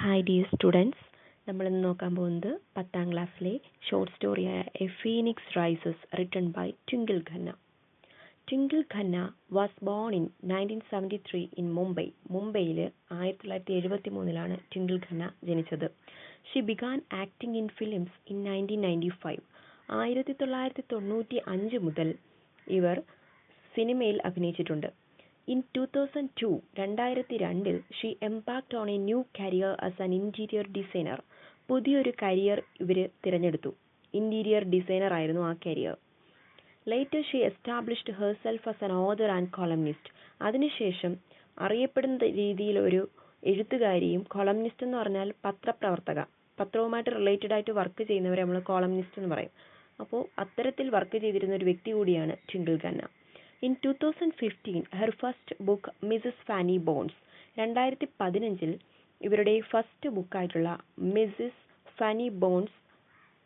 Hi dear students, നമ്മളിന്ന് നോക്കാൻ പോകുന്നത് 10ാം ക്ലാസ്സിലെ ഷോർട്ട് സ്റ്റോറിയായ a phoenix rises written by Twinkle Khanna. Twinkle Khanna was born in 1973 in Mumbai. മുംബൈയിൽ 1973 ട്വിങ്കിൾ ഖന്ന ജനിച്ചത്. She began acting in films in 1995. 1995 മുതൽ ഇവർ സിനിമയിൽ അഭിനയിച്ചിട്ടുണ്ട്. In 2002, she embarked on a new career as an interior designer. പുതിയൊരു കരിയർ ഇവർ തിരഞ്ഞെടുത്തു. ഇന്റീരിയർ ഡിസൈനർ ആയിരുന്നു ആ career. Later she established herself as an author and columnist. അതിനുശേഷം അറിയപ്പെടുന്ന രീതിയിൽ ഒരു എഴുത്തുകാരിയും, കോളംനിസ്റ്റ് എന്ന് പറഞ്ഞാൽ പത്രപ്രവർത്തക, പത്രവുമായിട്ട് റിലേറ്റഡ് ആയിട്ട് വർക്ക് ചെയ്യുന്നവരെ നമ്മൾ കോളംനിസ്റ്റ് എന്ന് പറയും. അപ്പോൾ അത്തരത്തിൽ വർക്ക് ചെയ്തിരുന്ന ഒരു വ്യക്തി കൂടിയാണ് twinkle Khanna. In 2015, her first book, Mrs. Fanny Bones, 2015 ഇവരുടെ ഫസ്റ്റ് ബുക്കായിട്ടുള്ള മിസ്സിസ് ഫാനി ബോൺസ്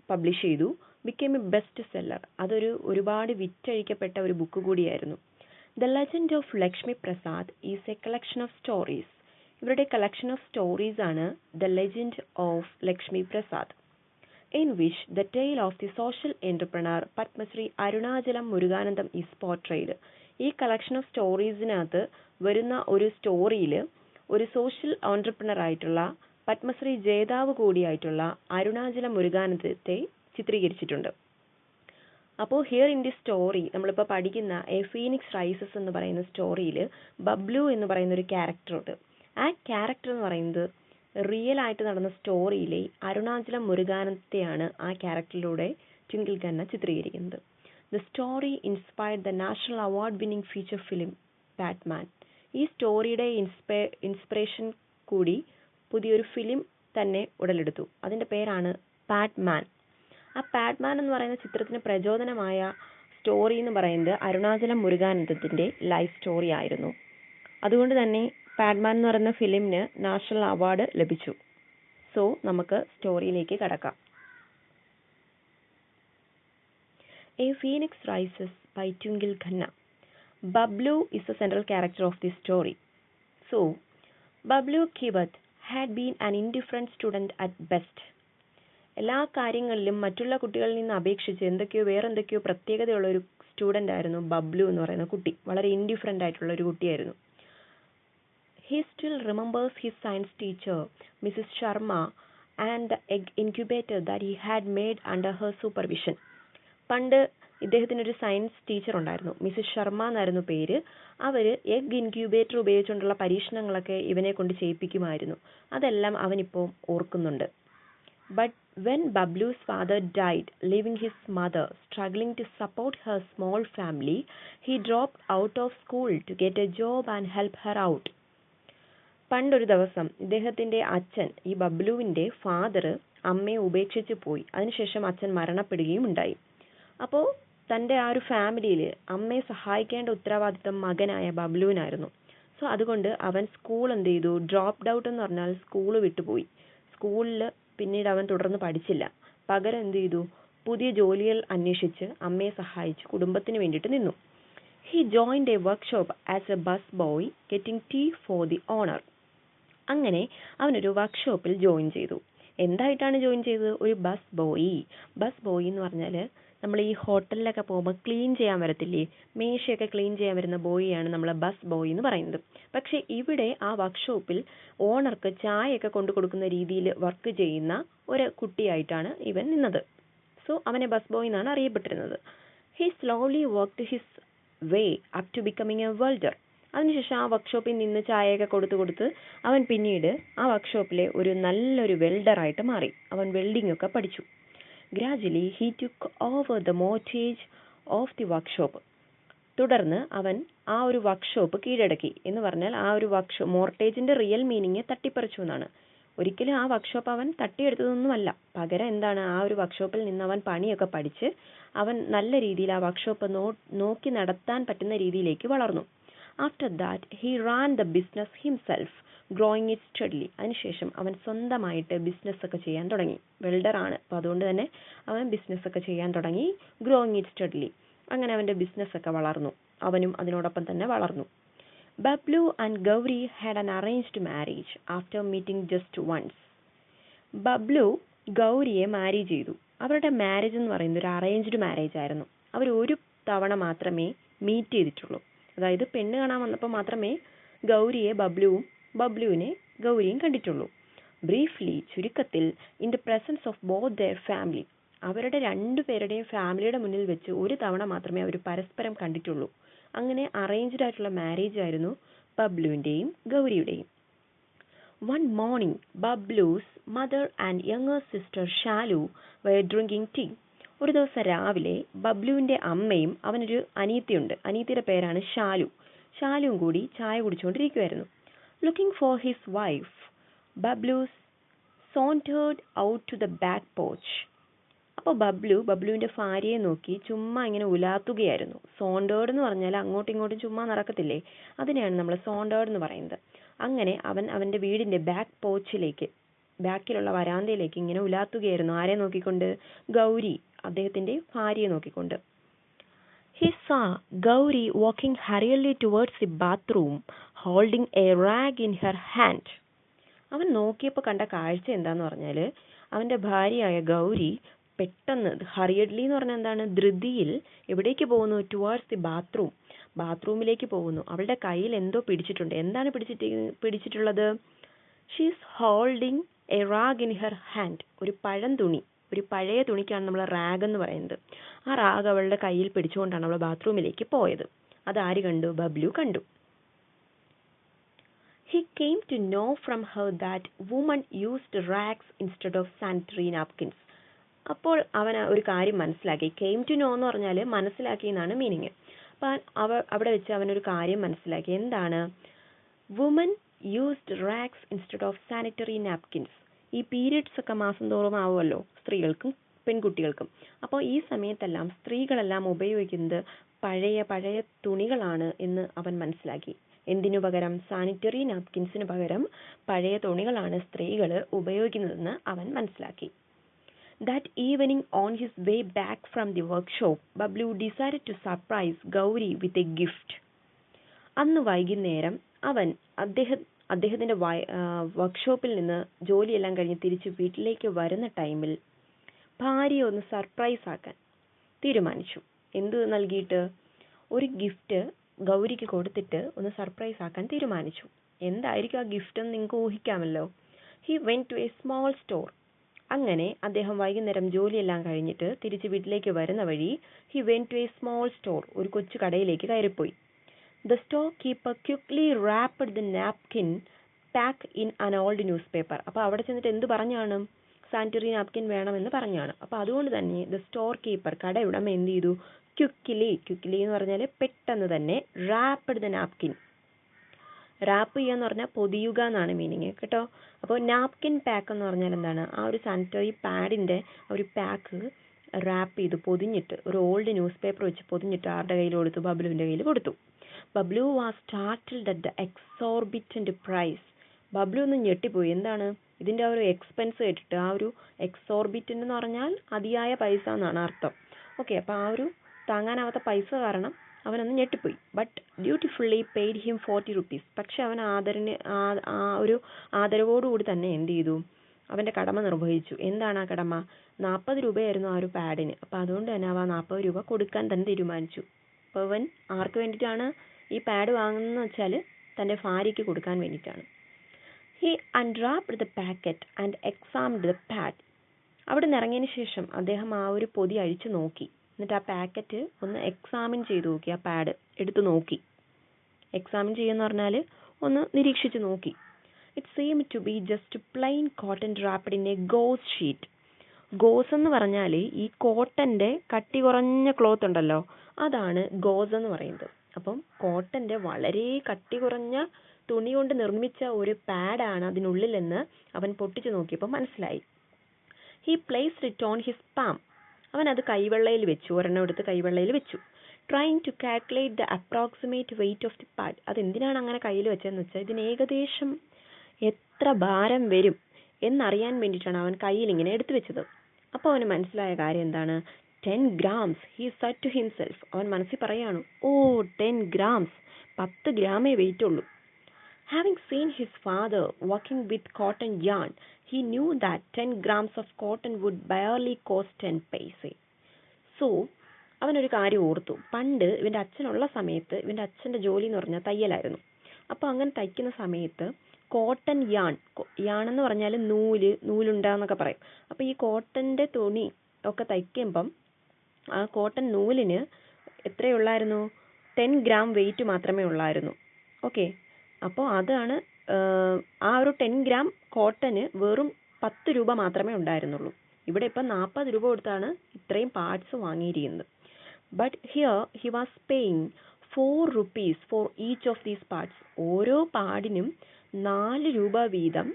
പബ്ലിഷ് ചെയ്തു. became a best seller. ഒരുപാട് വിറ്റഴിക്കപ്പെട്ട ഒരു ബുക്ക് കൂടിയായിരുന്നു. The Legend of Lakshmi Prasad is a collection of stories. ഇവരുടെ കളക്ഷൻ ഓഫ് സ്റ്റോറീസ് ആണ് The Legend of Lakshmi Prasad, in which the tale of the social entrepreneur Padmashri Arunachalam Muruganantham is portrayed. ഈ collection of സ്റ്റോറീസിനകത്ത് വരുന്ന ഒരു സ്റ്റോറിയിൽ ഒരു social entrepreneur ആയിട്ടുള്ള പത്മശ്രീ ജേതാവ് കൂടിയായിട്ടുള്ള അരുണാചലം മുരുകാനന്ദത്തെ ചിത്രീകരിച്ചിട്ടുണ്ട്. അപ്പോൾ ഹിയർ ഇൻ ദി സ്റ്റോറി നമ്മളിപ്പോൾ പഠിക്കുന്ന എ ഫീനിക്സ് റൈസസ് എന്ന് പറയുന്ന സ്റ്റോറിയിൽ ബബ്ലു എന്ന് പറയുന്ന ഒരു ക്യാരക്ടറുണ്ട്. ആ ക്യാരക്ടർ എന്ന് പറയുന്നത് റിയൽ ആയിട്ട് നടന്ന സ്റ്റോറിയിലെ അരുണാചലം മുരുകാനന്ദത്തെയാണ് ആ ക്യാരക്ടറിലൂടെ ട്വിങ്കിൾ ഖന്ന ചിത്രീകരിക്കുന്നത്. The story inspired the national award winning feature film പാറ്റ്മാൻ. ഈ സ്റ്റോറിയുടെ ഇൻസ്പിറേഷൻ കൂടി പുതിയൊരു ഫിലിം തന്നെ ഉടലെടുത്തു. അതിൻ്റെ പേരാണ് പാറ്റ്മാൻ. ആ പാറ്റ്മാൻ എന്ന് പറയുന്ന ചിത്രത്തിന് പ്രചോദനമായ സ്റ്റോറി എന്ന് പറയുന്നത് അരുണാചലം മുരുകാനന്ദത്തിൻ്റെ ലൈഫ് സ്റ്റോറി ആയിരുന്നു. അതുകൊണ്ട് തന്നെ പാറ്റ്മാൻ എന്ന് പറയുന്ന ഫിലിമിന് നാഷണൽ അവാർഡ് ലഭിച്ചു. സോ നമുക്ക് സ്റ്റോറിയിലേക്ക് കടക്കാം. A Phoenix Rises by Twinkle Khanna. Bablu is the central character of this story. So, Bablu Kibat had been an indifferent student at best. എല്ലാ കാര്യങ്ങളിലും മറ്റുള്ള കുട്ടികളിൽ നിന്ന് അപേക്ഷിച്ച് വേറെന്തൊക്കെയോ പ്രത്യേകതയുള്ള ഒരു സ്റ്റുഡൻ്റ് ആയിരുന്നു ബബ്ലു എന്ന് പറയുന്ന കുട്ടി. വളരെ ഇൻഡിഫറൻ്റ് ആയിട്ടുള്ള ഒരു കുട്ടിയായിരുന്നു. He still remembers his science teacher, Mrs. Sharma, and the egg incubator that he had made under her supervision. പണ്ട് ഇദ്ദേഹത്തിനൊരു സയൻസ് ടീച്ചർ ഉണ്ടായിരുന്നു, മിസ്സിസ് ശർമ്മ എന്നായിരുന്നു പേര്. അവർ എഗ് ഇൻക്യൂബേറ്റർ ഉപയോഗിച്ചുകൊണ്ടുള്ള പരീക്ഷണങ്ങളൊക്കെ ഇവനെ കൊണ്ട് ചെയ്യിപ്പിക്കുമായിരുന്നു. അതെല്ലാം അവനിപ്പോൾ ഓർക്കുന്നുണ്ട്. But when Babloo's father died, leaving his mother struggling to support her small family, he dropped out of school to get a job and help her out. പണ്ടൊരു ദിവസം ഇദ്ദേഹത്തിൻ്റെ അച്ഛൻ, ഈ ബബ്ലുവിൻ്റെ ഫാദർ, അമ്മയെ ഉപേക്ഷിച്ച് പോയി. അതിനുശേഷം അച്ഛൻ മരണപ്പെടുകയും ഉണ്ടായി. അപ്പോൾ തൻ്റെ ആ ഒരു ഫാമിലിയിൽ അമ്മയെ സഹായിക്കേണ്ട ഉത്തരവാദിത്തം മകനായ ബബ്ലുവിനായിരുന്നു. സോ അതുകൊണ്ട് അവൻ സ്കൂൾ എന്ത് ചെയ്തു, ഡ്രോപ്ഡ് ഔട്ട് എന്ന് പറഞ്ഞാൽ സ്കൂൾ വിട്ടുപോയി. സ്കൂളിൽ പിന്നീട് അവൻ തുടർന്ന് പഠിച്ചില്ല. പകരം എന്ത് ചെയ്തു, പുതിയ ജോലികൾ അന്വേഷിച്ച് അമ്മയെ സഹായിച്ച് കുടുംബത്തിന് വേണ്ടിയിട്ട് നിന്നു. He joined a workshop as a bus boy getting tea for the owner. അങ്ങനെ അവനൊരു വർക്ക്ഷോപ്പിൽ ജോയിൻ ചെയ്തു. എന്തായിട്ടാണ് ജോയിൻ ചെയ്തത്? ഒരു ബസ് ബോയ്. ബസ് ബോയ് എന്ന് പറഞ്ഞാൽ നമ്മൾ ഈ ഹോട്ടലിലൊക്കെ പോകുമ്പോൾ ക്ലീൻ ചെയ്യാൻ വരത്തില്ലേ, മേശയൊക്കെ ക്ലീൻ ചെയ്യാൻ വരുന്ന ബോയിയാണ് നമ്മൾ ബസ് ബോയ് എന്ന് പറയുന്നത്. പക്ഷേ ഇവിടെ ആ വർക്ക്ഷോപ്പിൽ ഓണർക്ക് ചായയൊക്കെ കൊണ്ടു കൊടുക്കുന്ന രീതിയിൽ വർക്ക് ചെയ്യുന്ന ഒരു കുട്ടിയായിട്ടാണ് ഇവൻ നിന്നത്. സോ അവനെ ബസ് ബോയ് എന്നാണ് അറിയപ്പെട്ടിരുന്നത്. He slowly worked his way up to becoming a welder. അതിനുശേഷം ആ വർക്ക്ഷോപ്പിൽ നിന്ന് ചായയൊക്കെ കൊടുത്ത് അവൻ പിന്നീട് ആ വർക്ക്ഷോപ്പിലെ ഒരു നല്ലൊരു വെൽഡറായിട്ട് മാറി. അവൻ വെൽഡിംഗ് ഒക്കെ പഠിച്ചു. Gradually, he took over the mortgage of the workshop. തുടർന്ന് അവൻ ആ ഒരു വർക്ക്ഷോപ്പ് കീഴടക്കി. എന്ന് പറഞ്ഞാൽ ആ ഒരു മോർട്ടേജിൻ്റെ റിയൽ മീനിങ് തട്ടിപ്പറിച്ചു എന്നാണ്. ഒരിക്കലും ആ വർക്ക്ഷോപ്പ് അവൻ തട്ടിയെടുത്തതൊന്നുമല്ല. പകരം എന്താണ്, ആ ഒരു വർക്ക്ഷോപ്പിൽ നിന്ന് അവൻ പണിയൊക്കെ പഠിച്ച് അവൻ നല്ല രീതിയിൽ ആ വർക്ക്ഷോപ്പ് നോക്കി നടത്താൻ പറ്റുന്ന രീതിയിലേക്ക് വളർന്നു. After that he Rann the business himself, growing it steadily. അതിനുശേഷം അവൻ സ്വന്തമായിട്ട് ബിസിനസ്സൊക്കെ ചെയ്യാൻ തുടങ്ങി. വെൽഡറാണ്, അപ്പോൾ അതുകൊണ്ട് തന്നെ അവൻ ബിസിനസ്സൊക്കെ ചെയ്യാൻ തുടങ്ങി. Growing it steadily. അങ്ങനെ അവൻ്റെ ബിസിനസ്സൊക്കെ വളർന്നു. അവനും അതിനോടൊപ്പം തന്നെ വളർന്നു. Bablu and Gauri had an arranged marriage after meeting just once. Bablu ഗൗരിയെ മാരി ചെയ്തു. അവരുടെ മാരേജ് എന്ന് പറയുന്നത് ഒരു അറേഞ്ച്ഡ് മാരേജ് ആയിരുന്നു. അവർ ഒരു തവണ മാത്രമേ മീറ്റ് ചെയ്തിട്ടുള്ളൂ. അതായത് പെണ്ണ് കാണാൻ വന്നപ്പോൾ മാത്രമേ ഗൗരിയെ ബബ്ലുവും ബബ്ലുവിനെ ഗൗരിയും കണ്ടിട്ടുള്ളൂ. ബ്രീഫ്ലി, ചുരുക്കത്തിൽ, in the presence of both their family, അവരുടെ രണ്ടുപേരുടെയും ഫാമിലിയുടെ മുന്നിൽ വെച്ച് ഒരു തവണ മാത്രമേ അവർ പരസ്പരം കണ്ടിട്ടുള്ളൂ. അങ്ങനെ അറേഞ്ച്ഡ് ആയിട്ടുള്ള മാരേജ് ആയിരുന്നു ബബ്ലുവിൻ്റെയും ഗൗരിയുടെയും. One morning, Bablu's mother and younger sister Shalu were drinking tea. ഒരു ദിവസം രാവിലെ ബബ്ലുവിൻ്റെ അമ്മയും അവനൊരു അനീത്തിയുണ്ട്, അനീത്തിയുടെ പേരാണ് ഷാലു, ഷാലുവും കൂടി ചായ കുടിച്ചുകൊണ്ടിരിക്കുമായിരുന്നു. Looking for his wife, Babloo sauntered out to the back porch. അപ്പോൾ ബബ്ലുവിൻ്റെ ഭാര്യയെ നോക്കി ചുമ്മാ ഇങ്ങനെ ഉലാത്തുകയായിരുന്നു. സോണ്ടേർഡ് എന്ന് പറഞ്ഞാൽ അങ്ങോട്ടും ഇങ്ങോട്ടും ചുമ്മാ നടക്കത്തില്ലേ, അതിനെയാണ് നമ്മൾ സോണ്ടേർഡ് എന്ന് പറയുന്നത്. അങ്ങനെ അവൻ അവൻ്റെ വീടിൻ്റെ ബാക്ക് പോർച്ചിലേക്ക്, ബാക്കിലുള്ള വരാന്തയിലേക്ക് ഇങ്ങനെ ഉലാത്തുകയായിരുന്നു. ആരെ നോക്കിക്കൊണ്ട്? ഗൗരി, അദ്ദേഹത്തിൻ്റെ ഭാര്യയെ നോക്കിക്കൊണ്ട്. He saw Gauri walking hurriedly towards the bathroom, holding a rag in her hand. അവൻ നോക്കിയപ്പോൾ കണ്ട കാഴ്ച എന്താന്ന് പറഞ്ഞാൽ, അവൻ്റെ ഭാര്യയായ ഗൗരി പെട്ടെന്ന്, ഹറിയഡ്ലി എന്ന് പറഞ്ഞാൽ എന്താണ്, ധൃതിയിൽ എവിടേക്ക് പോകുന്നു? ടുവേർഡ്സ് ദി ബാത്റൂം, ബാത്റൂമിലേക്ക് പോകുന്നു. അവളുടെ കയ്യിൽ എന്തോ പിടിച്ചിട്ടുണ്ട്. എന്താണ് പിടിച്ചിട്ടുള്ളത്? She's holding a rag in her hand. ഒരു തുണി, ഒരു പഴയ തുണിക്കാണ് നമ്മൾ റാഗ് എന്ന് പറയുന്നത്. ആ റാഗ് അവളുടെ കയ്യിൽ പിടിച്ചുകൊണ്ടാണ് അവൾ ബാത്റൂമിലേക്ക് പോയത്. അത് ആര് കണ്ടു? ബബ്ലു കണ്ടു. He came to know from her that women used rags instead of sanitary napkins. അപ്പോൾ അവൻ ഒരു കാര്യം മനസ്സിലാക്കി. കെയിം ടു നോ എന്ന് പറഞ്ഞാൽ മനസ്സിലാക്കി എന്നാണ് മീനിങ്. അപ്പം അവിടെ വെച്ച് അവനൊരു കാര്യം മനസ്സിലാക്കി. എന്താണ്? Woman used rags instead of sanitary napkins. ഈ പീരിയഡ്സ് ഒക്കെ മാസം തോറും ആവുമല്ലോ സ്ത്രീകൾക്കും പെൺകുട്ടികൾക്കും. അപ്പോൾ ഈ സമയത്തെല്ലാം സ്ത്രീകളെല്ലാം ഉപയോഗിക്കുന്നത് പഴയ തുണികളാണ് എന്ന് അവൻ മനസ്സിലാക്കി. എന്തിനു പകരം? സാനിറ്ററി നാപ്കിൻസിന് പകരം പഴയ തുണികളാണ് സ്ത്രീകൾ ഉപയോഗിക്കുന്നതെന്ന് അവൻ മനസ്സിലാക്കി. That evening, on his way back from the workshop, Bablu decided to surprise Gauri with a gift. അന്ന് വൈകുന്നേരം അവൻ അദ്ദേഹത്തിൻ്റെ വർക്ക്ഷോപ്പിൽ നിന്ന് ജോലിയെല്ലാം കഴിഞ്ഞ് തിരിച്ച് വീട്ടിലേക്ക് വരുന്ന ടൈമിൽ ഭാര്യയെ ഒന്ന് സർപ്രൈസ് ആക്കാൻ തീരുമാനിച്ചു. എന്ത് നൽകിയിട്ട്? ഒരു ഗിഫ്റ്റ് ഗൗരിക്ക് കൊടുത്തിട്ട് ഒന്ന് സർപ്രൈസ് ആക്കാൻ തീരുമാനിച്ചു. എന്തായിരിക്കും ആ ഗിഫ്റ്റ് എന്ന് നിങ്ങൾക്ക് ഊഹിക്കാമല്ലോ. He went to a small store. അങ്ങനെ അദ്ദേഹം വൈകുന്നേരം ജോലിയെല്ലാം കഴിഞ്ഞിട്ട് തിരിച്ച് വീട്ടിലേക്ക് വരുന്ന വഴി he went to a small store, ഒരു കൊച്ചു കടയിലേക്ക് കയറിപ്പോയി. The store keeper quickly wrapped the napkin pack in an old news paper. അപ്പോൾ അവിടെ ചെന്നിട്ട് എന്ത് പറഞ്ഞാണ്? സാനിറ്ററി നാപ്കിൻ വേണമെന്ന് പറഞ്ഞാണ്. അപ്പോൾ അതുകൊണ്ട് തന്നെ ദ സ്റ്റോർ കീപ്പർ, കടയുടമ എന്ത് ചെയ്തു? ക്വിക്ക്ലി എന്ന് പറഞ്ഞാൽ പെട്ടെന്ന് തന്നെ റാപ്ഡ് ദ നാപ്കിൻ. റാപ്പ് ചെയ്യുക എന്ന് പറഞ്ഞാൽ പൊതിയുക എന്നാണ് മീനിങ് കേട്ടോ. അപ്പോൾ നാപ്കിൻ പാക്ക് എന്ന് പറഞ്ഞാൽ എന്താണ്? ആ ഒരു സാനിറ്ററി പാഡിൻ്റെ ഒരു പാക്ക് റാപ്പ് ചെയ്ത് പൊതിഞ്ഞിട്ട്, ഒരു ഓൾഡ് ന്യൂസ് പേപ്പർ വെച്ച് പൊതിഞ്ഞിട്ട് ആരുടെ കയ്യിൽ കൊടുത്തു? ബബ്ലുവിൻ്റെ കയ്യിൽ കൊടുത്തു. Babloo was startled at the exorbitant price. Babloo ഒന്ന് ഞെട്ടിപ്പോയി. എന്താണ്? ഇതിൻ്റെ ആ ഒരു എക്സ്പെൻസ് കേട്ടിട്ട്. ആ ഒരു എക്സോർബിറ്റൻ്റ് എന്ന് പറഞ്ഞാൽ അതിയായ പൈസ എന്നാണ് അർത്ഥം. ഓക്കെ, അപ്പോൾ ആ ഒരു താങ്ങാനാവാത്ത പൈസ കാരണം അവനൊന്ന് ഞെട്ടിപ്പോയി. But dutifully paid him 40 rupees. പക്ഷെ അവൻ ഒരു ആദരവോടുകൂടി തന്നെ എന്ത് ചെയ്തു? അവൻ്റെ കടമ നിർവഹിച്ചു. എന്താണ് ആ കടമ? 40 രൂപയായിരുന്നു ആ ഒരു പാഡിന്. അപ്പോൾ അതുകൊണ്ട് തന്നെ അവ 40 രൂപ കൊടുക്കാൻ തന്നെ തീരുമാനിച്ചു. അപ്പോൾ അവൻ ആർക്ക് വേണ്ടിയിട്ടാണ് ഈ പാഡ് വാങ്ങുന്നതെന്ന് വെച്ചാൽ തൻ്റെ ഭാര്യയ്ക്ക് കൊടുക്കാൻ വേണ്ടിയിട്ടാണ്. He unwrapped the packet and examined the pad. അവിടെ നിന്ന് ഇറങ്ങിയതിന് ശേഷം അദ്ദേഹം ആ ഒരു പൊതി അഴിച്ചു നോക്കി. എന്നിട്ട് ആ പാക്കറ്റ് ഒന്ന് എക്സാമിൻ ചെയ്ത് നോക്കി. ആ പാഡ് എടുത്ത് നോക്കി. എക്സാമിൻ ചെയ്യുമെന്ന് പറഞ്ഞാൽ ഒന്ന് നിരീക്ഷിച്ച് നോക്കി. It seem to be just plain cotton wrapped in a gauze sheet. Gauze എന്ന് പറഞ്ഞാൽ ഈ കോട്ടൻ്റെ കട്ടി കുറഞ്ഞ ക്ലോത്ത് ഉണ്ടല്ലോ, അതാണ് ഗോസ് എന്ന് പറയുന്നത്. അപ്പം കോട്ടൻ്റെ വളരെ കട്ടി കുറഞ്ഞ തുണി കൊണ്ട് നിർമ്മിച്ച ഒരു പാഡാണ് അതിനുള്ളിലെന്ന് അവൻ പൊട്ടിച്ചു നോക്കിയപ്പോൾ മനസ്സിലായി. He placed it on his palm. അവൻ അത് കൈവെള്ളയിൽ വെച്ചു, ഒരെണ്ണം എടുത്ത് കൈവെള്ളയിൽ വെച്ചു. Trying to calculate the approximate weight of the pad. അതെന്തിനാണ് അങ്ങനെ കയ്യിൽ വെച്ചതെന്ന് വെച്ചാൽ ഇതിന് ഏകദേശം എത്ര ഭാരം വരും എന്നറിയാൻ വേണ്ടിയിട്ടാണ് അവൻ കയ്യിൽ ഇങ്ങനെ എടുത്തു വെച്ചത്. അപ്പോൾ അവന് മനസ്സിലായ കാര്യം എന്താണ്? 10 grams. He said to himself. അവൻ മനസ്സിൽ പറയാണ്, 10 grams, 10 ഗ്രാമേ വെയിറ്റ് ഉള്ളൂ. Having seen his father working with cotton yarn, he knew that 10 grams of cotton would barely cost 10 paise. So അവനൊരു കാര്യം ഓർത്തു. പണ്ട് ഇവൻ്റെ അച്ഛനുള്ള സമയത്ത് ഇവൻ്റെ അച്ഛൻ്റെ ജോലി എന്ന് പറഞ്ഞാൽ തയ്യലായിരുന്നു. അപ്പോൾ അങ്ങനെ തയ്ക്കുന്ന സമയത്ത് കോട്ടൺ യാൺ എന്ന് പറഞ്ഞാൽ നൂലുണ്ടാന്നൊക്കെ പറയും. അപ്പോൾ ഈ കോട്ടൻ്റെ തുണി ഒക്കെ തയ്ക്കുമ്പം ആ കോട്ടൺ നൂലിന് എത്രയുള്ളായിരുന്നു? 10 ഗ്രാം വെയിറ്റ് മാത്രമേ ഉള്ളായിരുന്നു. ഓക്കെ, അപ്പോൾ അതാണ് ആ ഒരു 10 ഗ്രാം കോട്ടന് വെറും 10 രൂപ മാത്രമേ ഉണ്ടായിരുന്നുള്ളൂ. ഇവിടെ ഇപ്പം 40 രൂപ കൊടുത്താണ് ഇത്രയും പാർട്സ് വാങ്ങിയിരിക്കുന്നത്. But here he was paying 4 rupees for each of these parts. ഓരോ പാടിനും 4 രൂപ വീതം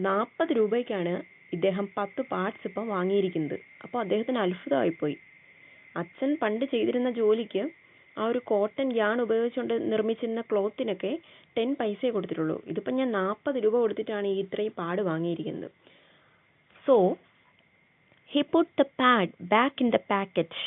40 രൂപയ്ക്കാണ് ഇദ്ദേഹം 10 പാർട്സ് ഇപ്പം വാങ്ങിയിരിക്കുന്നത്. അപ്പോൾ അദ്ദേഹത്തിന് അത്ഭുതമായിപ്പോയി. അച്ഛൻ പണ്ട് ചെയ്തിരുന്ന ജോലിക്ക് ആ ഒരു കോട്ടൺ യാൺ ഉപയോഗിച്ചുകൊണ്ട് നിർമ്മിച്ചിരുന്ന ക്ലോത്തിനൊക്കെ 10 പൈസയെ കൊടുത്തിട്ടുള്ളൂ. ഇതിപ്പം ഞാൻ 40 രൂപ കൊടുത്തിട്ടാണ് ഈ ഇത്രയും പാഡ് വാങ്ങിയിരിക്കുന്നത്. So he put the pad back in the packet.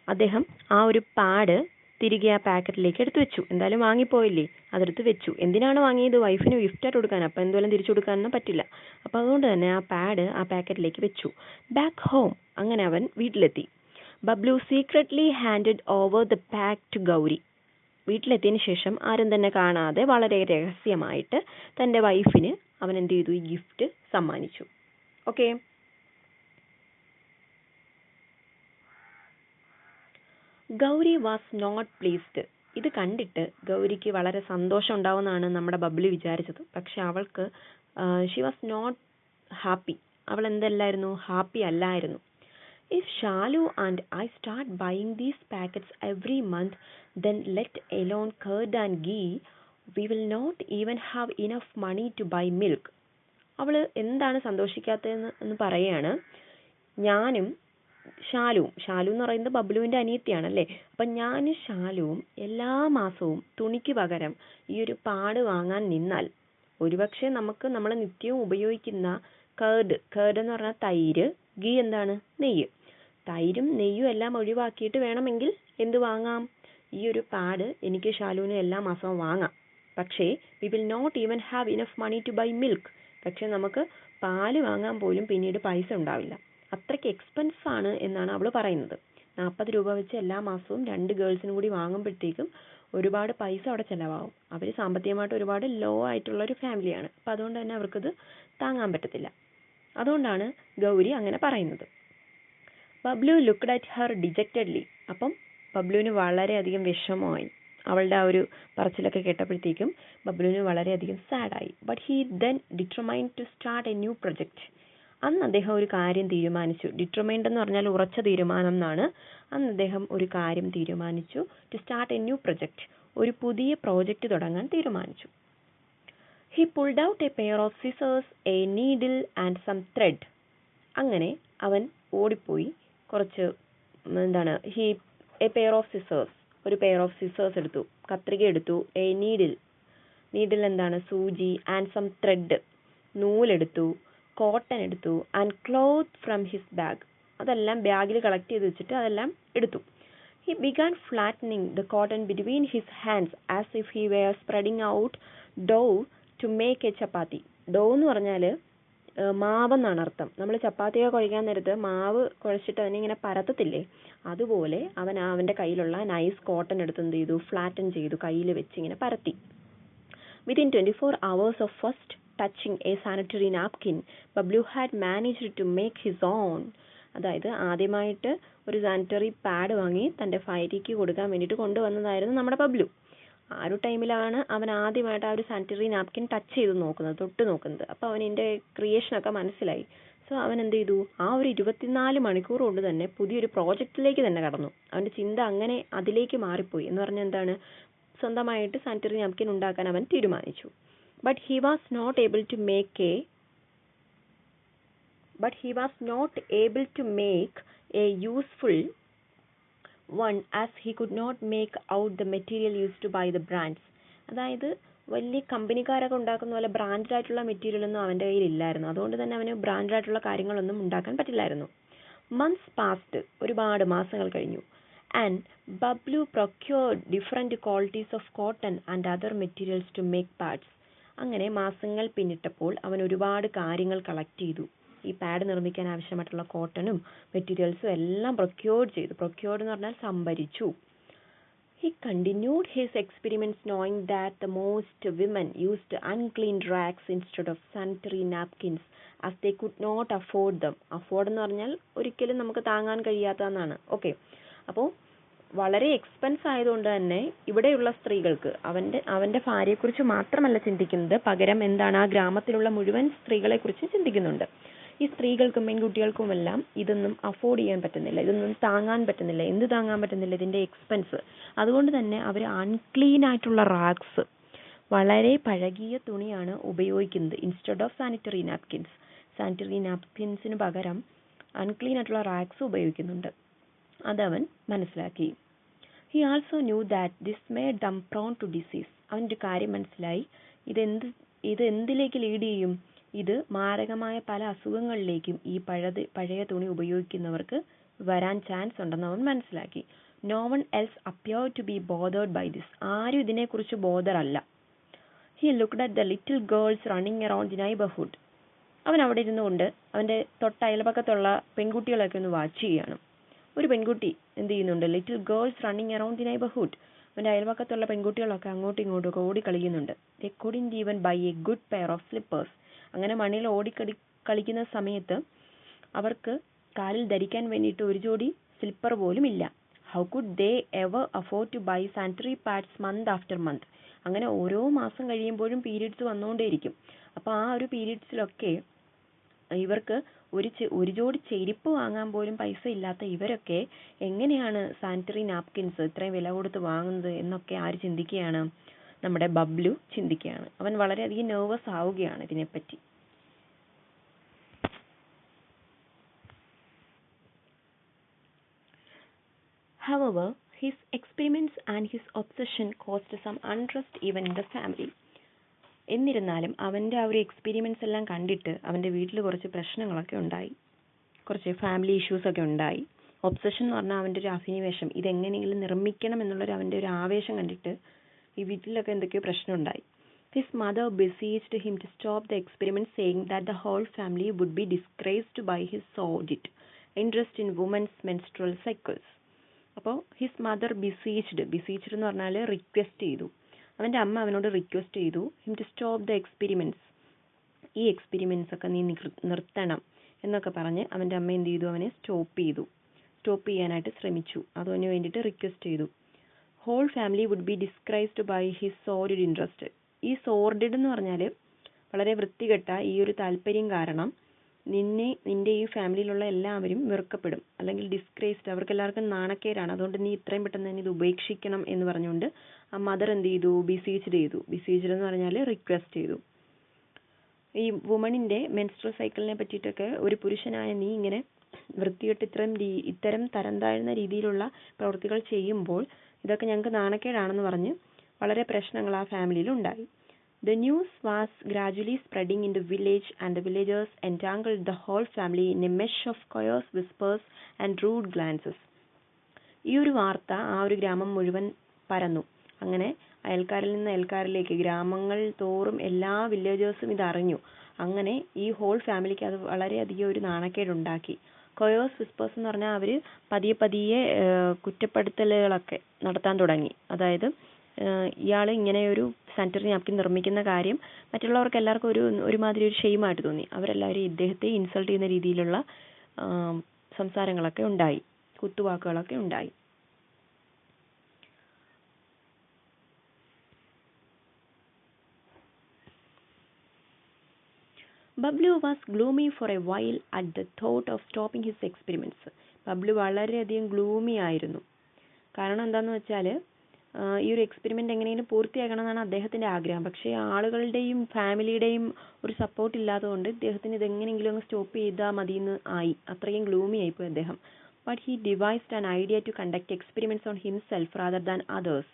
അദ്ദേഹം ആ ഒരു പാഡ് തിരികെ ആ പാക്കറ്റിലേക്ക് എടുത്തു വെച്ചു. എന്തായാലും വാങ്ങിപ്പോയില്ലേ, അതെടുത്ത് വെച്ചു. എന്തിനാണ് വാങ്ങിയത്? വൈഫിന് ഗിഫ്റ്റായിട്ട് കൊടുക്കാൻ. അപ്പം എന്തായാലും തിരിച്ചു കൊടുക്കാനൊന്നും പറ്റില്ല. അപ്പോൾ അതുകൊണ്ട് തന്നെ ആ പാഡ് ആ പാക്കറ്റിലേക്ക് വെച്ചു. ബാക്ക് ഹോം, അങ്ങനെ അവൻ വീട്ടിലെത്തി. Babloo secretly handed over the pack to Gauri. വീട്ടിലെത്തിയതിന് ശേഷം ആരും തന്നെ കാണാതെ വളരെ രഹസ്യമായിട്ട് തൻ്റെ വൈഫിന് അവൻ എന്ത് ചെയ്തു? ഈ ഗിഫ്റ്റ് സമ്മാനിച്ചു. Okay, Gauri was not pleased. ഇത് കണ്ടിട്ട് ഗൗരിക്ക് വളരെ സന്തോഷം ഉണ്ടാവുമെന്നാണ് നമ്മുടെ ബബ്ലു വിചാരിച്ചത്. പക്ഷെ അവൾക്ക് ഷി വാസ് നോട്ട് ഹാപ്പി. അവൾ എന്തല്ലായിരുന്നു? ഹാപ്പി അല്ലായിരുന്നു. If Shalu and I start buying these packets every month, then let alone curd and ghee, we will not even have enough money to buy milk. അവൾ എന്താണ് സന്തോഷിക്കാത്തതെന്ന് പറയുകയാണ്. ഞാനും ഷാലു എന്ന് പറയുന്നത് ബബ്ലുവിൻ്റെ അനിയത്തിയാണല്ലേ. അപ്പം ഞാനും ഷാലുവും എല്ലാ മാസവും തുണിക്ക് പകരം ഈ ഒരു പാഡ് വാങ്ങാൻ നിന്നാൽ ഒരുപക്ഷെ നമുക്ക് നമ്മൾ നിത്യവും ഉപയോഗിക്കുന്ന കേർഡ് എന്ന് പറഞ്ഞാൽ തൈര്, ഗീ എന്താണ്? നെയ്യ്. തൈരും നെയ്യും എല്ലാം ഒഴിവാക്കിയിട്ട് വേണമെങ്കിൽ എന്ത് വാങ്ങാം? ഈ ഒരു പാഡ് എനിക്ക് ഷാലുവിന് എല്ലാ മാസവും വാങ്ങാം. പക്ഷേ we will not even have enough money to buy milk. പക്ഷെ നമുക്ക് പാല് വാങ്ങാൻ പോലും പിന്നീട് പൈസ ഉണ്ടാവില്ല. അത്രയ്ക്ക് എക്സ്പെൻസാണ് എന്നാണ് അവൾ പറയുന്നത്. 40 രൂപ വെച്ച് എല്ലാ മാസവും 2 ഗേൾസിനും കൂടി വാങ്ങുമ്പോഴത്തേക്കും ഒരുപാട് പൈസ അവിടെ ചിലവാകും. അവർ സാമ്പത്തികമായിട്ട് ഒരുപാട് ലോ ആയിട്ടുള്ള ഒരു ഫാമിലിയാണ്. അപ്പം അതുകൊണ്ട് തന്നെ അവർക്കത് താങ്ങാൻ പറ്റത്തില്ല. അതുകൊണ്ടാണ് ഗൗരി അങ്ങനെ പറയുന്നത്. Babloo looked at her dejectedly. അപ്പം ബബ്ലുവിന് വളരെയധികം വിഷമമായി. അവളുടെ ആ ഒരു പറച്ചിലൊക്കെ കേട്ടപ്പോഴത്തേക്കും ബബ്ലുവിന് വളരെയധികം സാഡായി. But he then determined to start a new project. അന്ന് അദ്ദേഹം ഒരു കാര്യം തീരുമാനിച്ചു. ഡിറ്റർമൈൻഡ് എന്ന് പറഞ്ഞാൽ ഉറച്ച തീരുമാനം എന്നാണ്. അന്ന് അദ്ദേഹം ഒരു കാര്യം തീരുമാനിച്ചു. To start a new project, ഒരു പുതിയ പ്രോജക്റ്റ് തുടങ്ങാൻ തീരുമാനിച്ചു. He pulled out a pair of scissors, a needle and some thread. അങ്ങനെ അവൻ ഓടിപ്പോയി കുറച്ച് എ പെയർ ഓഫ് സിസേഴ്സ്, ഒരു പെയർ ഓഫ് സിസേഴ്സ് എടുത്തു, കത്രിക എടുത്തു. എ നീഡിൽ എന്താണ്? സൂചി. ആൻഡ് സം ത്രെഡ്, നൂലെടുത്തു. കോട്ടൺ എടുത്തു. And cloth from his bag, അതെല്ലാം ബാഗിൽ കളക്ട് ചെയ്ത് വെച്ചിട്ട് അതെല്ലാം എടുത്തു. He began flattening the cotton between his hands as if he were spreading out dough to make a chapati. Dough എന്ന് പറഞ്ഞാൽ മാവെന്നാണ് അർത്ഥം. നമ്മൾ ചപ്പാത്തിയൊക്കെ കുഴയ്ക്കാൻ നേരത്ത് മാവ് കുഴച്ചിട്ട് അതിനിങ്ങനെ പരത്തത്തില്ലേ, അതുപോലെ അവൻ്റെ കയ്യിലുള്ള നൈസ് കോട്ടൺ എടുത്ത് എന്ത് ചെയ്തു? ഫ്ലാറ്റൻ ചെയ്തു, കയ്യിൽ വെച്ച് ഇങ്ങനെ പരത്തി. Within 24 hours of first touching a sanitary napkin, Bablu had managed to make his own. അതായത് ആദ്യമായിട്ട് ഒരു സാനിറ്ററി പാഡ് വാങ്ങി തൻ്റെ ഭാര്യയ്ക്ക് കൊടുക്കാൻ വേണ്ടിയിട്ട് കൊണ്ടുവന്നതായിരുന്നു നമ്മുടെ ബബ്ലു. ആ ഒരു ടൈമിലാണ് അവൻ ആദ്യമായിട്ട് ആ ഒരു സാനിറ്ററി നാപ്കിൻ ടച്ച് ചെയ്ത് നോക്കുന്നത്, തൊട്ട് നോക്കുന്നത്. അപ്പോൾ അവനിൻ്റെ ക്രിയേഷനൊക്കെ മനസ്സിലായി. സോ അവൻ എന്ത് ചെയ്തു? ആ ഒരു 24 മണിക്കൂർ കൊണ്ട് തന്നെ പുതിയൊരു പ്രോജക്റ്റിലേക്ക് തന്നെ കടന്നു. അവൻ്റെ ചിന്ത അങ്ങനെ അതിലേക്ക് മാറിപ്പോയി. എന്ന് പറഞ്ഞാൽ എന്താണ്? സ്വന്തമായിട്ട് സാനിറ്ററി നാപ്കിൻ ഉണ്ടാക്കാൻ അവൻ തീരുമാനിച്ചു. But he was not able to make a useful one as he could not make out the material used to buy the brands. അതായത് വലിയ കമ്പനിക്കാരൊക്കെ ഉണ്ടാക്കുന്ന പോലെ ബ്രാൻഡഡ് ആയിട്ടുള്ള മെറ്റീരിയൽ ഒന്നും അവൻ്റെ കയ്യിൽ ഇല്ലായിരുന്നു. അതുകൊണ്ട് തന്നെ അവന് ബ്രാൻഡഡ് ആയിട്ടുള്ള കാര്യങ്ങളൊന്നും ഉണ്ടാക്കാൻ പറ്റില്ലായിരുന്നു. മന്ത്സ് പാസ്റ്റ്, ഒരുപാട് മാസങ്ങൾ കഴിഞ്ഞു. And Bablu procured different qualities of cotton and other materials to make pads. അങ്ങനെ മാസങ്ങൾ പിന്നിട്ടപ്പോൾ അവൻ ഒരുപാട് കാര്യങ്ങൾ കളക്ട് ചെയ്തു. ഈ പാഡ് നിർമ്മിക്കാൻ ആവശ്യമായിട്ടുള്ള കോട്ടണും മെറ്റീരിയൽസും എല്ലാം പ്രൊക്യൂർഡ് എന്ന് പറഞ്ഞാൽ സംഭരിച്ചു. He continued his experiments knowing that the most women used unclean rags instead of sanitary napkins as they could not afford them. Afford എന്ന് പറഞ്ഞാൽ ഒരിക്കലും നമുക്ക് താങ്ങാൻ കഴിയാത്തതെന്നാണ്. ഓക്കെ, അപ്പോൾ വളരെ എക്സ്പെൻസ് ആയതുകൊണ്ട് തന്നെ ഇവിടെയുള്ള സ്ത്രീകൾക്ക് അവന്റെ ഭാര്യയെക്കുറിച്ച് മാത്രമല്ല ചിന്തിക്കുന്നത്, പകരം എന്താണ് ആ ഗ്രാമത്തിലുള്ള മുഴുവൻ സ്ത്രീകളെക്കുറിച്ച് ചിന്തിക്കുന്നുണ്ട്. ഈ സ്ത്രീകൾക്കും പെൺകുട്ടികൾക്കുമെല്ലാം ഇതൊന്നും അഫോർഡ് ചെയ്യാൻ പറ്റുന്നില്ല, ഇതൊന്നും താങ്ങാൻ പറ്റുന്നില്ല. എന്ത് താങ്ങാൻ പറ്റുന്നില്ല? ഇതിന്റെ എക്സ്പെൻസ്. അതുകൊണ്ട് തന്നെ അവർ അൺക്ലീൻ ആയിട്ടുള്ള റാഗ്സ്, വളരെ പഴകിയ തുണിയാണ് ഉപയോഗിക്കുന്നത്. Instead of sanitary napkins, sanitary നാപ്കിൻസിന് പകരം അൺക്ലീൻ ആയിട്ടുള്ള റാഗ്സ് ഉപയോഗിക്കുന്നുണ്ട്. അതവൻ മനസ്സിലാക്കി. He also knew that this made them prone to disease. അവനൊരു കാര്യം മനസ്സിലായി, ഇത് എന്തിലേക്ക് ലീഡ് ചെയ്യും? ഇത് മാരകമായ പല അസുഖങ്ങളിലേക്കും ഈ പഴയ തുണി ഉപയോഗിക്കുന്നവർക്ക് വരാൻ ചാൻസ് ഉണ്ടെന്ന് അവൻ മനസ്സിലാക്കി. No one else appeared to be bothered by this. ആരും ഇതിനെക്കുറിച്ച് ബോധറല്ല. He looked at the little girls running around the neighbourhood. അവൻ അവിടെ ഇരുന്നുകൊണ്ട് അവൻ്റെ തൊട്ടയൽപക്കത്തുള്ള പെൺകുട്ടികളൊക്കെ ഒന്ന് വാച്ച് ചെയ്യാണ്. ഒരു പെൺകുട്ടി എന്ത് ചെയ്യുന്നുണ്ട്? Little girls running around the neighbourhood. അവൻ്റെ അയൽപക്കത്തുള്ള പെൺകുട്ടികളൊക്കെ അങ്ങോട്ടും ഇങ്ങോട്ടും ഒക്കെ ഓടി കളിക്കുന്നുണ്ട്. They couldn't even buy a good pair of slippers. അങ്ങനെ മണ്ണിൽ കളിക്കുന്ന സമയത്ത് അവർക്ക് കാലിൽ ധരിക്കാൻ വേണ്ടിയിട്ട് ഒരു ജോഡി സ്ലിപ്പർ പോലും ഇല്ല. How could they ever afford to buy sanitary pads month after month? അങ്ങനെ ഓരോ മാസം കഴിയുമ്പോഴും പീരീഡ്സ് വന്നുകൊണ്ടേയിരിക്കും. അപ്പോൾ ആ ഒരു പീരീഡ്സിലൊക്കെ ഇവർക്ക് ഒരു ജോഡി ചെരുപ്പ് വാങ്ങാൻ പോലും പൈസ ഇല്ലാത്ത ഇവരൊക്കെ എങ്ങനെയാണ് സാനിറ്ററി നാപ്കിൻസ് ഇത്രയും വില കൊടുത്ത് വാങ്ങുന്നത് എന്നൊക്കെ ആര് ചിന്തിക്കുകയാണ്? നമ്മുടെ ബബ്ലു ചിന്തിക്കുകയാണ്. അവൻ വളരെയധികം നെർവസ് ആവുകയാണ് ഇതിനെപ്പറ്റി. However, his experiments and his obsession caused some unrest even in the family. എന്നിരുന്നാലും അവൻ്റെ ആ ഒരു എക്സ്പീരിമെൻസ് എല്ലാം കണ്ടിട്ട് അവൻ്റെ വീട്ടിൽ കുറച്ച് പ്രശ്നങ്ങളൊക്കെ ഉണ്ടായി, കുറച്ച് ഫാമിലി ഇഷ്യൂസൊക്കെ ഉണ്ടായി. ഒബ്സഷൻ എന്ന് പറഞ്ഞാൽ അവൻ്റെ ഒരു അഭിനിവേശം, ഇതെങ്ങനെയെങ്കിലും നിർമ്മിക്കണം എന്നുള്ളൊരു അവൻ്റെ ഒരു ആവേശം കണ്ടിട്ട് ഈ വീട്ടിലൊക്കെ എന്തൊക്കെയോ പ്രശ്നമുണ്ടായി. His mother besieged him to stop the experiment, saying that the whole family would be disgraced by his sordid interest in women's menstrual cycles. അപ്പോൾ ഹിസ് മദർ ബിസീച്ച്ഡ് എന്ന് പറഞ്ഞാൽ റിക്വസ്റ്റ് ചെയ്തു. അവൻ്റെ അമ്മ അവനോട് റിക്വസ്റ്റ് ചെയ്തു him to stop the experiments. ഈ experiments ഒക്കെ നീ നിർത്തണം എന്നൊക്കെ പറഞ്ഞ് അവൻ്റെ അമ്മ എന്ത് ചെയ്തു? അവനെ സ്റ്റോപ്പ് ചെയ്യാനായിട്ട് ശ്രമിച്ചു. അതിന് വേണ്ടിയിട്ട് റിക്വസ്റ്റ് ചെയ്തു. Whole family would be disgraced by his sordid interest. ഈ സോർഡിഡ് എന്ന് പറഞ്ഞാൽ വളരെ വൃത്തികെട്ട ഈ ഒരു താല്പര്യം കാരണം നിന്റെ ഈ ഫാമിലിയിലുള്ള എല്ലാവരും വെറുക്കപ്പെടും, അല്ലെങ്കിൽ ഡിസ്ഗ്രേസ്ഡ്, അവർക്ക് എല്ലാവർക്കും നാണക്കേടാണ്. അതുകൊണ്ട് നീ ഇത്രയും പെട്ടെന്ന് തന്നെ ഇത് ഉപേക്ഷിക്കണം എന്ന് പറഞ്ഞുകൊണ്ട് ആ മദർ എന്ത് ചെയ്തു? ബിസീച്ച്ഡ് എന്ന് പറഞ്ഞാൽ റിക്വസ്റ്റ് ചെയ്തു. ഈ വുമണിൻ്റെ മെൻസ്ട്രൽ സൈക്കിളിനെ പറ്റിയിട്ടൊക്കെ ഒരു പുരുഷനായ നീ ഇങ്ങനെ വൃത്തികെട്ട് ഇത്തരം തരം താഴ്ന്ന രീതിയിലുള്ള പ്രവൃത്തികൾ ചെയ്യുമ്പോൾ ഇതൊക്കെ ഞങ്ങൾക്ക് നാണക്കേടാണെന്ന് പറഞ്ഞ് വളരെ പ്രശ്നങ്ങൾ ആ ഫാമിലിയിൽ ഉണ്ടായി. The news was gradually spreading in the village, and the villagers entangled the whole family in a mesh of chaos, whispers and rude glances. ഈ ഒരു വാർത്ത ആ ഒരു ഗ്രാമം മുഴുവൻ പരന്നു. അങ്ങനെ അയൽക്കാരിൽ നിന്ന് അയൽക്കാരിലേക്ക്, ഗ്രാമങ്ങൾ തോറും എല്ലാ വില്ലേജേഴ്സും ഇതറിഞ്ഞു. അങ്ങനെ ഈ ഹോൾ ഫാമിലിക്ക് അത് വളരെയധികം ഒരു നാണക്കേടുണ്ടാക്കി. കൊയോസ് വിസ്പേഴ്സ് എന്ന് പറഞ്ഞാൽ അവർ പതിയെ കുറ്റപ്പെടുത്തലുകളൊക്കെ നടത്താൻ തുടങ്ങി. അതായത് ഇയാൾ ഇങ്ങനെ ഒരു സാനിറ്ററി നാപ്കിൻ നിർമ്മിക്കുന്ന കാര്യം മറ്റുള്ളവർക്ക് എല്ലാവർക്കും ഒരുമാതിരി ഒരു ഷെയിമായിട്ട് തോന്നി. അവരെല്ലാവരും ഇദ്ദേഹത്തെ ഇൻസൾട്ട് ചെയ്യുന്ന രീതിയിലുള്ള സംസാരങ്ങളൊക്കെ ഉണ്ടായി, കുത്തുവാക്കുകളൊക്കെ ഉണ്ടായി. Bablu was gloomy for a while at the thought of stopping his experiments. Bablu വളരെയധികം ഗ്ലൂമി ആയിരുന്നു. കാരണം എന്താണെന്ന് വെച്ചാൽ ഈ ഒരു എക്സ്പെരിമെൻ്റ് എങ്ങനെയെങ്കിലും പൂർത്തിയാക്കണം എന്നാണ് അദ്ദേഹത്തിൻ്റെ ആഗ്രഹം. പക്ഷേ ആളുകളുടെയും ഫാമിലിയുടെയും ഒരു സപ്പോർട്ട് ഇല്ലാത്തതുകൊണ്ട് ഇദ്ദേഹത്തിന് ഇതെങ്ങനെയെങ്കിലും അങ്ങ് സ്റ്റോപ്പ് ചെയ്താൽ മതിയെന്ന് ആയി. അത്രയും ഗ്ലൂമി ആയിപ്പോയി അദ്ദേഹം. But he devised an idea to conduct experiments on himself rather than others.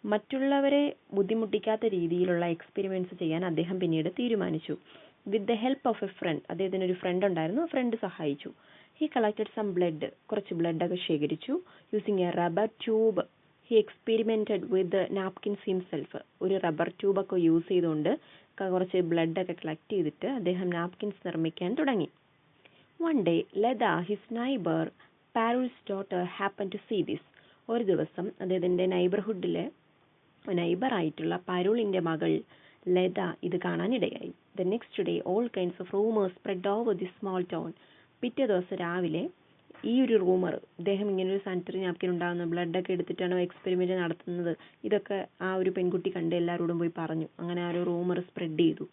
മറ്റുള്ളവരെ ബുദ്ധിമുട്ടിക്കാത്ത രീതിയിലുള്ള എക്സ്പെരിമെൻറ്റ്സ് ചെയ്യാൻ അദ്ദേഹം പിന്നീട് തീരുമാനിച്ചു. With the help of a friend, അദ്ദേഹത്തിന് ഒരു ഫ്രണ്ട് ഉണ്ടായിരുന്നു, ഫ്രണ്ട് സഹായിച്ചു. ഹി കളക്റ്റഡ് സം ബ്ലഡ്, കുറച്ച് ബ്ലഡൊക്കെ ശേഖരിച്ചു. Using a rubber tube he experimented with napkins himself. ഒരു റബ്ബർ ട്യൂബൊക്കെ യൂസ് ചെയ്തുകൊണ്ട് കുറച്ച് ബ്ലഡൊക്കെ കളക്ട് ചെയ്തിട്ട് അദ്ദേഹം നാപ്കിൻസ് നിർമ്മിക്കാൻ തുടങ്ങി. One day Latha his neighbour Parul's daughter happen to see this. ഒരു ദിവസം അദ്ദേഹത്തിൻ്റെ നൈബർഹുഡിലെ നൈബറായിട്ടുള്ള പരുളിൻ്റെ മകൾ ലത ഇത് കാണാനിടയായി. The next day all kinds of rumours spread over the small town. പിറ്റേ ദിവസം രാവിലെ ഈ ഒരു റൂമർ, ഇദ്ദേഹം ഇങ്ങനൊരു സാനിറ്ററി നാപ്കിൻ ഉണ്ടാകുന്നു, ബ്ലഡൊക്കെ എടുത്തിട്ടാണ് എക്സ്പെരിമെൻറ്റ് നടത്തുന്നത്, ഇതൊക്കെ ആ ഒരു പെൺകുട്ടി കണ്ട് എല്ലാവരോടും പോയി പറഞ്ഞു. അങ്ങനെ ആ ഒരു റൂമർ സ്പ്രെഡ് ചെയ്തു.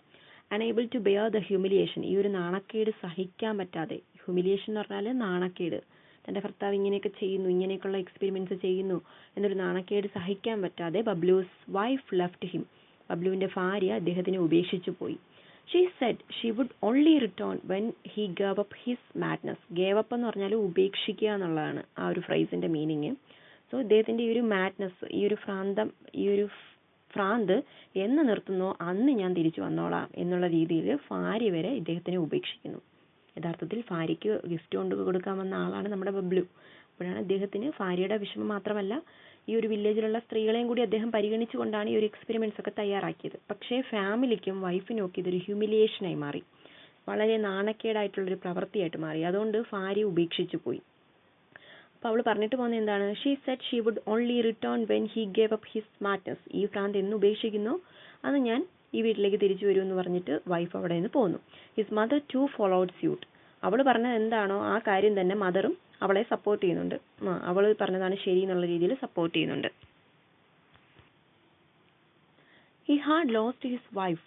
Unable to bear the humiliation, ഈ ഒരു നാണക്കേട് സഹിക്കാൻ പറ്റാതെ, ഹ്യൂമിലിയേഷൻ എന്ന് പറഞ്ഞാൽ നാണക്കേട്, തൻ്റെ ഭർത്താവ് ഇങ്ങനെയൊക്കെ ചെയ്യുന്നു, ഇങ്ങനെയൊക്കെയുള്ള എക്സ്പെരിമെൻറ്റ്സ് ചെയ്യുന്നു എന്നൊരു നാണക്കേട് സഹിക്കാൻ പറ്റാതെ ബബ്ലൂസ് വൈഫ് ലെഫ്റ്റ് ഹിം, ബബ്ലുവിൻ്റെ ഭാര്യ അദ്ദേഹത്തിനെ ഉപേക്ഷിച്ചു പോയി. She said she would only return when he gave up his madness. Gave up എന്ന് പറഞ്ഞാൽ ഉപേക്ഷിക്കുക എന്നുള്ളതാണ് ആ ഒരു ഫ്രൈസിൻ്റെ മീനിങ്. സോ ഇദ്ദേഹത്തിൻ്റെ ഈ ഒരു മാഡ്നസ്, ഈ ഒരു ഭ്രാന്ത് എന്ന് നിർത്തുന്നോ അന്ന് ഞാൻ തിരിച്ചു വന്നോളാം എന്നുള്ള രീതിയിൽ ഭാര്യ വരെ ഇദ്ദേഹത്തിനെ ഉപേക്ഷിക്കുന്നു. യഥാർത്ഥത്തിൽ ഭാര്യയ്ക്ക് ഗിഫ്റ്റ് കൊണ്ട് കൊടുക്കാൻ വന്ന ആളാണ് നമ്മുടെ ബബ്ലു. അപ്പോഴാണ് അദ്ദേഹത്തിന് ഭാര്യയുടെ വിഷമം മാത്രമല്ല, ഈ ഒരു വില്ലേജിലുള്ള സ്ത്രീകളെയും കൂടി അദ്ദേഹം പരിഗണിച്ചുകൊണ്ടാണ് ഈ ഒരു എക്സ്പെരിമെൻറ്റ്സ് ഒക്കെ തയ്യാറാക്കിയത്. പക്ഷേ ഫാമിലിക്കും വൈഫിനും ഒക്കെ ഇതൊരു ഹ്യൂമിലിയേഷനായി മാറി, വളരെ നാണക്കേടായിട്ടുള്ളൊരു പ്രവൃത്തിയായിട്ട് മാറി. അതുകൊണ്ട് ഭാര്യ ഉപേക്ഷിച്ചു പോയി. അപ്പോൾ അവൾ പറഞ്ഞിട്ട് പോകുന്നത് എന്താണ്? She said she would only return when he gave up his madness. ഈ ഭ്രാന്ത് എന്ന് ഉപേക്ഷിക്കുന്നു അന്ന് ഞാൻ ഈ വീട്ടിലേക്ക് തിരിച്ചു വരുമെന്ന് പറഞ്ഞിട്ട് വൈഫ് അവിടെ നിന്ന് പോന്നു. His mother too followed suit. അവൾ പറഞ്ഞത് എന്താണോ ആ കാര്യം തന്നെ മദറും അവളെ സപ്പോർട്ട് ചെയ്യുന്നുണ്ട്. അവൾ പറഞ്ഞതാണ് ശരി എന്നുള്ള രീതിയിൽ സപ്പോർട്ട് ചെയ്യുന്നുണ്ട്. He had lost his wife,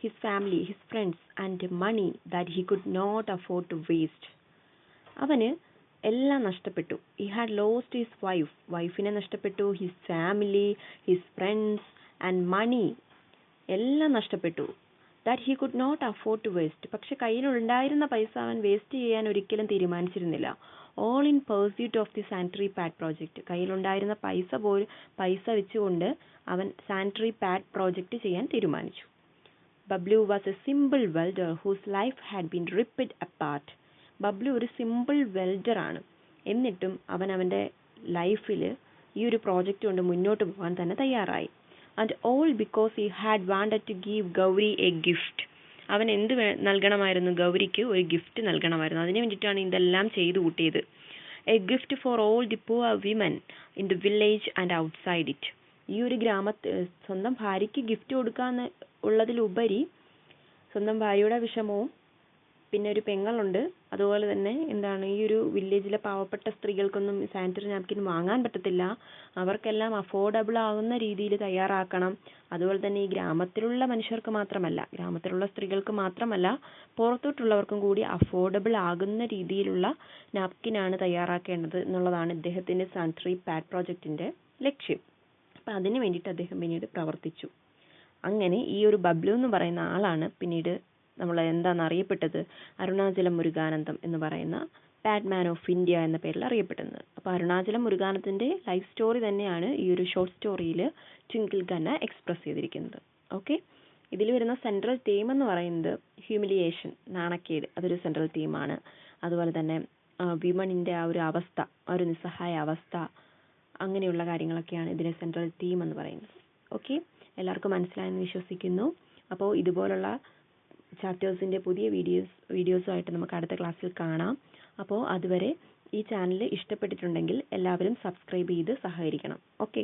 his family, his friends and money that he could not afford to waste. അവന് എല്ലാം നഷ്ടപ്പെട്ടു. He had lost his wife, വൈഫിനെ നഷ്ടപ്പെട്ടു, his family, his friends and money, എല്ലാം നഷ്ടപ്പെട്ടു. That he could not afford to waste. പക്ഷെ കയ്യിലുണ്ടായിരുന്ന പൈസ അവൻ വേസ്റ്റ് ചെയ്യാൻ ഒരിക്കലും തീരുമാനിച്ചിരുന്നില്ല. All in pursuit of the sanitary pad project. കയ്യിലുണ്ടായിരുന്ന പൈസ വെച്ചുകൊണ്ട് അവൻ സാനിറ്ററി പാഡ് പ്രോജക്റ്റ് ചെയ്യാൻ തീരുമാനിച്ചു. Bablu was a simple welder whose life had been ripped apart. Bablu ഒരു സിമ്പിൾ വെൽഡറാണ്, എന്നിട്ടും അവൻ അവൻ്റെ ലൈഫിൽ ഈ ഒരു പ്രോജക്റ്റ് കൊണ്ട് മുന്നോട്ട് പോകാൻ തന്നെ തയ്യാറായി. And all because he had wanted to give Gauri a gift. അവൻ എന്ത് നൽകണമായിരുന്നു? ഗൗരിക്ക് ഒരു ഗിഫ്റ്റ് നൽകണമായിരുന്നു. അതിന് വേണ്ടിയിട്ടാണ് ഇതെല്ലാം ചെയ്തു കൂട്ടിയത്. A gift for all the poor women in the village and outside it. ഈ ഒരു സ്വന്തം ഭാര്യയ്ക്ക് ഗിഫ്റ്റ് കൊടുക്കാന്ന് ഉള്ളതിലുപരി സ്വന്തം ഭാര്യയുടെ വിഷമവും, പിന്നെ ഒരു പെങ്ങളുണ്ട്, അതുപോലെ തന്നെ ഈ ഒരു വില്ലേജിലെ പാവപ്പെട്ട സ്ത്രീകൾക്കൊന്നും സാനിറ്ററി നാപ്കിൻ വാങ്ങാൻ പറ്റത്തില്ല, അവർക്കെല്ലാം അഫോർഡബിൾ ആകുന്ന രീതിയിൽ തയ്യാറാക്കണം. അതുപോലെ തന്നെ ഈ ഗ്രാമത്തിലുള്ള മനുഷ്യർക്ക് മാത്രമല്ല, ഗ്രാമത്തിലുള്ള സ്ത്രീകൾക്ക് മാത്രമല്ല, പുറത്തോട്ടുള്ളവർക്കും കൂടി അഫോർഡബിൾ ആകുന്ന രീതിയിലുള്ള നാപ്കിനാണ് തയ്യാറാക്കേണ്ടത് എന്നുള്ളതാണ് ഇദ്ദേഹത്തിൻ്റെ സാനിറ്ററി പാഡ് പ്രോജക്റ്റിൻ്റെ ലക്ഷ്യം. അപ്പം അതിന് വേണ്ടിയിട്ട് അദ്ദേഹം പിന്നീട് പ്രവർത്തിച്ചു. അങ്ങനെ ഈ ഒരു ബബ്ലു എന്ന് പറയുന്ന ആളാണ് പിന്നീട് നമ്മൾ അറിയപ്പെട്ടത് അരുണാചലം മുരുകാനന്ദം എന്ന് പറയുന്ന പാഡ്മാൻ ഓഫ് ഇന്ത്യ എന്ന പേരിൽ അറിയപ്പെടുന്നത്. അപ്പോൾ അരുണാചലം മുരുകാനന്ദത്തിൻ്റെ ലൈഫ് സ്റ്റോറി തന്നെയാണ് ഈ ഒരു ഷോർട്ട് സ്റ്റോറിയിൽ ട്വിങ്കിൾ ഖന്ന എക്സ്പ്രസ് ചെയ്തിരിക്കുന്നത്. ഓക്കെ, ഇതിൽ വരുന്ന സെൻട്രൽ തീം എന്ന് പറയുന്നത് ഹ്യൂമിലിയേഷൻ, നാണക്കേട്, അതൊരു സെൻട്രൽ തീമാണ്. അതുപോലെ തന്നെ വിമണിൻ്റെ ആ ഒരു അവസ്ഥ, ആ ഒരു നിസ്സഹായ അവസ്ഥ, അങ്ങനെയുള്ള കാര്യങ്ങളൊക്കെയാണ് ഇതിലെ സെൻട്രൽ തീം എന്ന് പറയുന്നത്. ഓക്കെ, എല്ലാവർക്കും മനസ്സിലായെന്ന് വിശ്വസിക്കുന്നു. അപ്പോൾ ഇതുപോലുള്ള ചാപ്റ്റേഴ്സിൻ്റെ പുതിയ വീഡിയോസുമായിട്ട് നമുക്ക് അടുത്ത ക്ലാസ്സിൽ കാണാം. അപ്പോൾ അതുവരെ ഈ ചാനൽ ഇഷ്ടപ്പെട്ടിട്ടുണ്ടെങ്കിൽ എല്ലാവരും സബ്സ്ക്രൈബ് ചെയ്ത് സഹകരിക്കണം. ഓക്കെ.